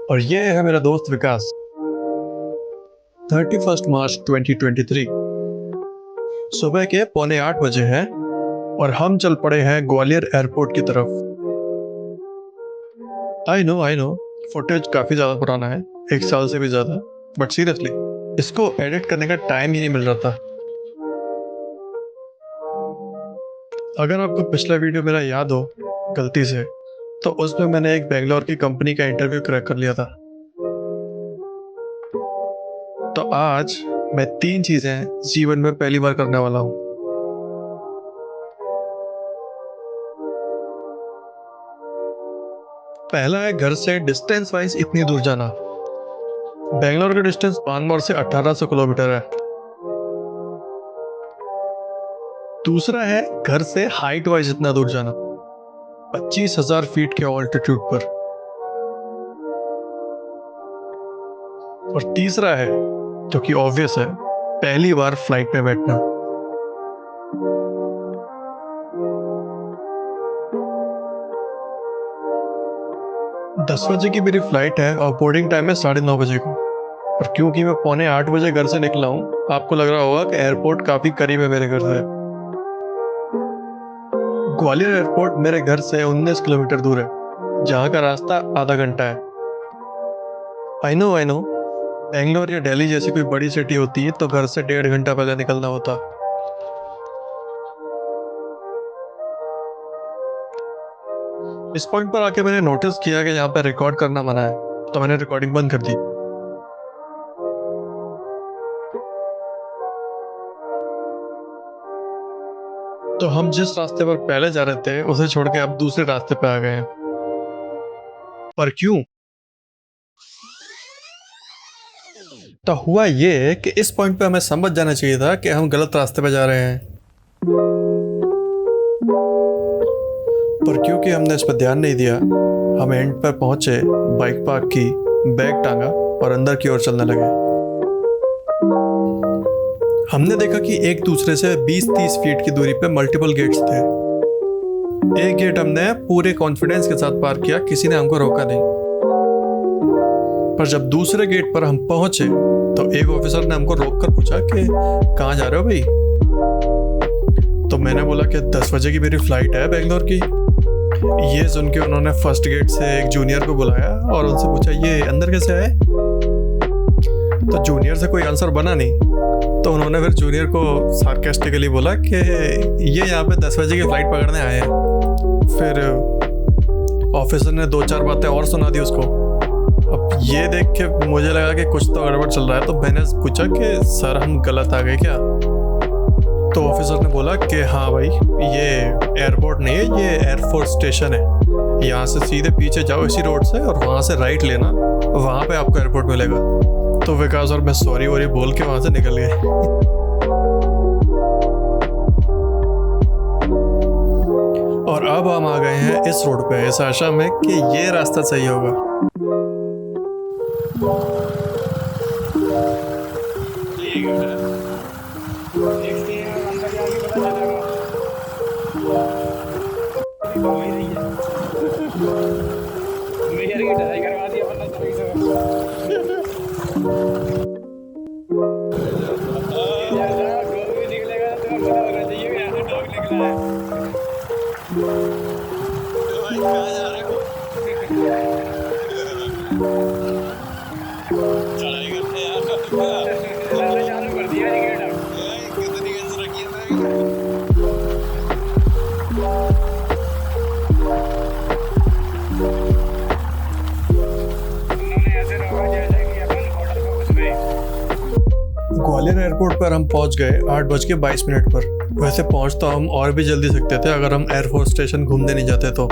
और ये है मेरा दोस्त विकास। 31 मार्च 2023 सुबह के 7:45 हैं और हम चल पड़े हैं ग्वालियर एयरपोर्ट की तरफ। आई नो फुटेज काफ़ी ज़्यादा पुराना है, 1 साल से भी ज़्यादा, बट सीरियसली इसको एडिट करने का टाइम ही नहीं मिल रहा था। अगर आपको पिछला वीडियो मेरा याद हो गलती से, तो उसमें मैंने एक बेंगलोर की कंपनी का इंटरव्यू क्रैक कर लिया था। तो आज मैं 3 चीज़ें जीवन में पहली बार करने वाला हूँ। पहला है घर से डिस्टेंस वाइज इतनी दूर जाना। बेंगलोर का डिस्टेंस पानमोर से 1800 किलोमीटर है। दूसरा है घर से हाइट वाइज इतना दूर जाना, 25,000 फीट के ऑल्टीट्यूड पर। और तीसरा है, जो कि ऑब्वियस है, पहली बार फ्लाइट में बैठना। दस बजे की मेरी फ्लाइट है और बोर्डिंग टाइम है 9:30 बजे को। और क्योंकि मैं 7:45 घर से निकला हूँ, आपको लग रहा होगा कि एयरपोर्ट काफी करीब है मेरे घर से। ग्वालियर एयरपोर्ट मेरे घर से 19 किलोमीटर दूर है, जहाँ का रास्ता आधा घंटा है। आई नो बेंगलोर या दिल्ली जैसी कोई बड़ी सिटी होती है तो घर से 1.5 घंटा पहले निकलना होता। इस पॉइंट पर आके मैंने नोटिस किया कि यहाँ पे रिकॉर्ड करना मना है, तो मैंने रिकॉर्डिंग बंद कर दी। तो हम जिस रास्ते पर पहले जा रहे थे उसे छोड़ के अब दूसरे रास्ते पे आ गए हैं। पर क्यों? तो हुआ ये कि इस पॉइंट पे हमें समझ जाना चाहिए था कि हम गलत रास्ते पे जा रहे हैं। पर क्योंकि हमने इस पर ध्यान नहीं दिया, हम एंड पर पहुंचे, बाइक पार्क की, बैग टांगा और अंदर की ओर चलने लगे। हमने देखा कि एक दूसरे से 20-30 फीट की दूरी पे मल्टीपल गेट्स थे। एक गेट हमने पूरे कॉन्फिडेंस के साथ पार किया, किसी ने हमको रोका नहीं। पर जब दूसरे गेट पर हम पहुंचे तो एक ऑफिसर ने हमको रोक कर पूछा कि कहाँ जा रहे हो भाई? तो मैंने बोला कि 10 बजे की मेरी फ्लाइट है बेंगलोर की। ये सुन के उन्होंने फर्स्ट गेट से एक जूनियर को बुलाया और उनसे पूछा ये अंदर कैसे आए? तो जूनियर से कोई आंसर बना नहीं, तो उन्होंने फिर जूनियर को सार्केस्टिकली बोला कि ये यहाँ पे 10 बजे की फ्लाइट पकड़ने आए हैं। फिर ऑफिसर ने 2-4 बातें और सुना दी उसको। अब ये देख के मुझे लगा कि कुछ तो गड़बड़ चल रहा है, तो मैंने पूछा कि सर हम गलत आ गए क्या? तो ऑफिसर ने बोला कि हाँ भाई, ये एयरपोर्ट नहीं है, ये एयरफोर्स स्टेशन है। यहाँ से सीधे पीछे जाओ इसी रोड से और वहाँ से राइट लेना, वहाँ पे आपको एयरपोर्ट मिलेगा। तो विकास और मैं सॉरी वॉरी बोल के वहाँ से निकल गए। और अब हम आ गए हैं इस रोड पे, इस आशा में कि ये रास्ता सही होगा। ग्वालियर एयरपोर्ट पर हम पहुंच गए 8:22 पर। वैसे पहुंच तो हम और भी जल्दी सकते थे अगर हम एयरफोर्स स्टेशन घूमने नहीं जाते तो।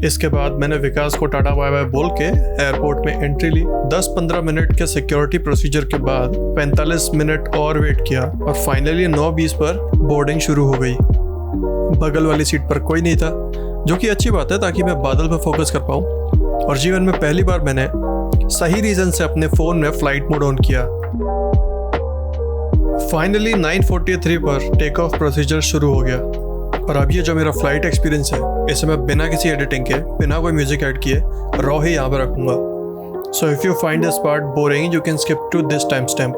इसके बाद मैंने विकास को टाटा बाय बाय बोल के एयरपोर्ट में एंट्री ली। 10-15 मिनट के सिक्योरिटी प्रोसीजर के बाद 45 मिनट और वेट किया और फाइनली 9:20 पर बोर्डिंग शुरू हो गई। बगल वाली सीट पर कोई नहीं था, जो कि अच्छी बात है ताकि मैं बादल पर फोकस कर पाऊँ। और जीवन में पहली बार मैंने सही रीजन से अपने फ़ोन में फ्लाइट मोड ऑन किया। फाइनली 9:43 पर टेक ऑफ प्रोसीजर शुरू हो गया। और अब ये जो मेरा फ्लाइट एक्सपीरियंस है, इसे मैं बिना किसी एडिटिंग के, बिना कोई म्यूजिक ऐड किए रॉ ही यहाँ पर रखूँगा। So if you find this part boring, you can skip to this timestamp.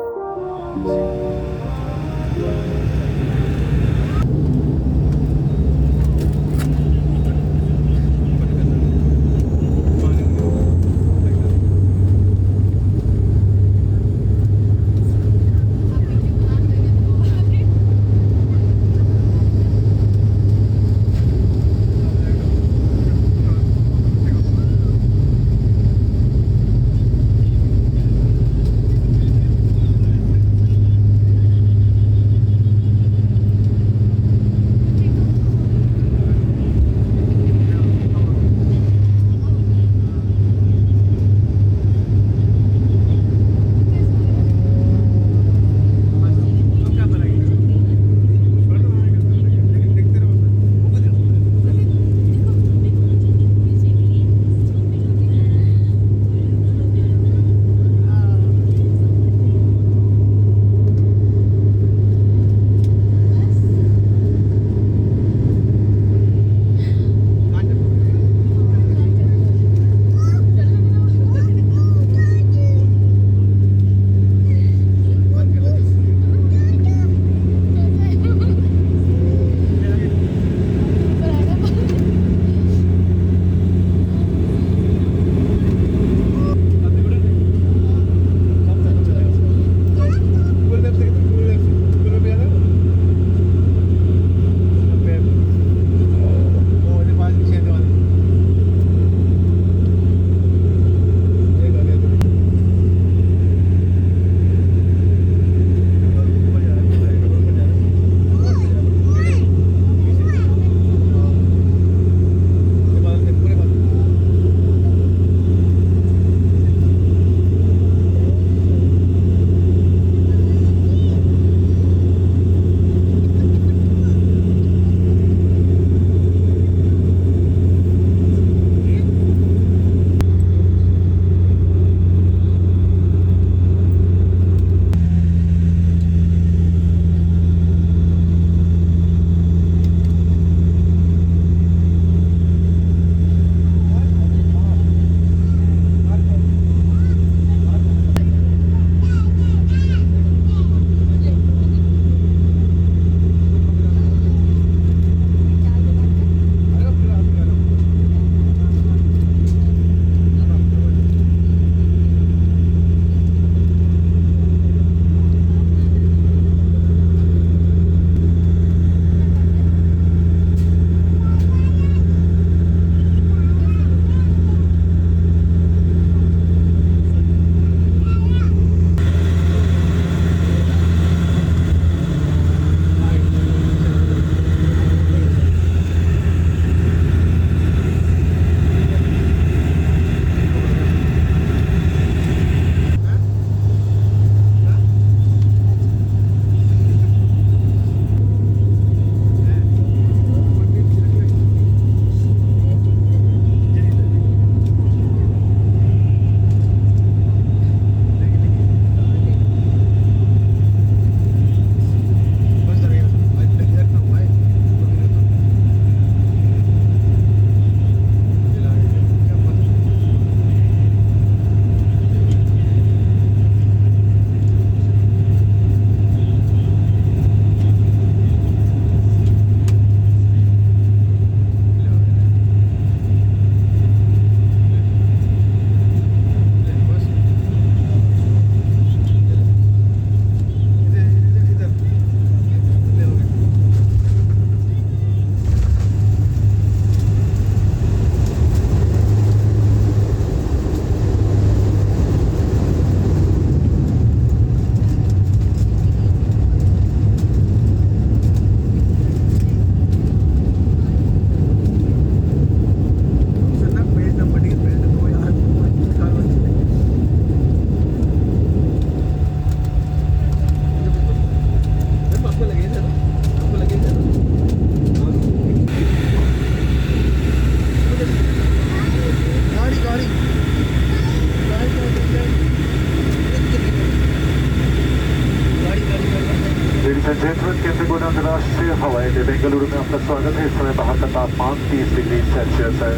जेटवन कैफे अंतर्राष्ट्रीय हवाई अड्डे बेंगलुरु में आपका स्वागत है। इस समय बाहर का तापमान 30 डिग्री सेल्सियस है।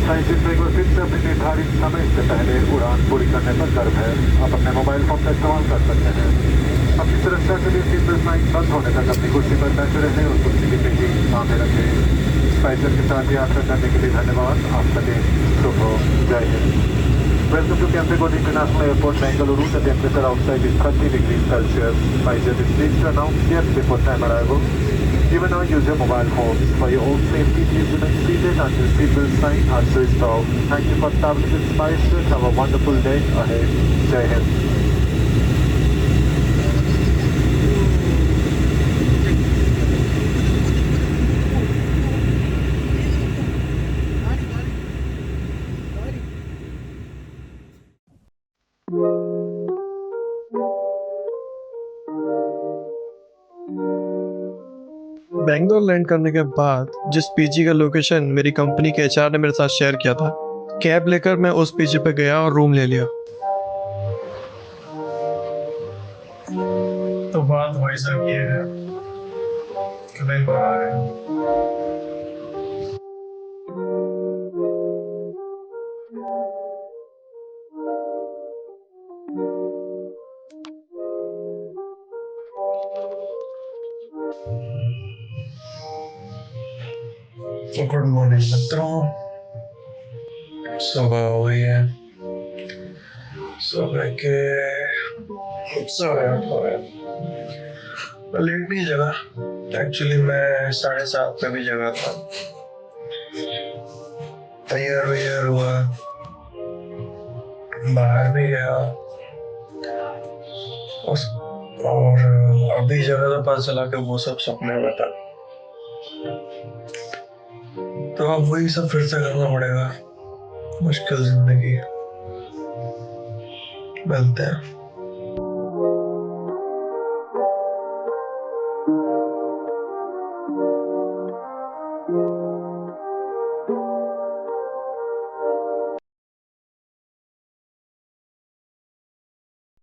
फ्लाइट एक बार फिर से अपने निर्धारित समय से पहले उड़ान पूरी करने पर गर्व है। आप अपने मोबाइल फोन का इस्तेमाल कर सकते हैं। अपनी सुरक्षा के लिए सीट बेल्ट साइन बंद होने तक अपनी कुर्सी पर बैठे रहने और कुर्सी की पेटी बांधे रखें। स्पाइसर के साथ यात्रा करने के लिए धन्यवाद। आपका दिन शुभ हो। जय Hind. Welcome to Cafe Good International Airport, Bengaluru. The temperature outside is 30 degrees Celsius. Spicer is pleased to announce guests before time arrival. You may now use your mobile phones. For your own safety, please remain seated until seatbelt signs are switched off. Thank you for traveling with Spicer. Have a wonderful day ahead. Jai Hind. Bangalore land करने के बाद जिस PG का location मेरी company के HR ने मेरे साथ शेयर किया था, कैब लेकर मैं उस पीजी पे गया और रूम ले लिया। तो बात वही सब ये है कि बेंगलोर आ गए। गुड मॉर्निंग मित्रों। सुबह हो गई है। सुबह के मैं लेट नहीं जगा। एक्चुअली मैं 7:30 पे भी जगा था। तैयार वैयार हुआ, बाहर भी गया और अभी जगह तो पता चला कि वो सब सपने में था। तो अब वही सब फिर से करना पड़ेगा। मुश्किल जिंदगी। मिलते हैं।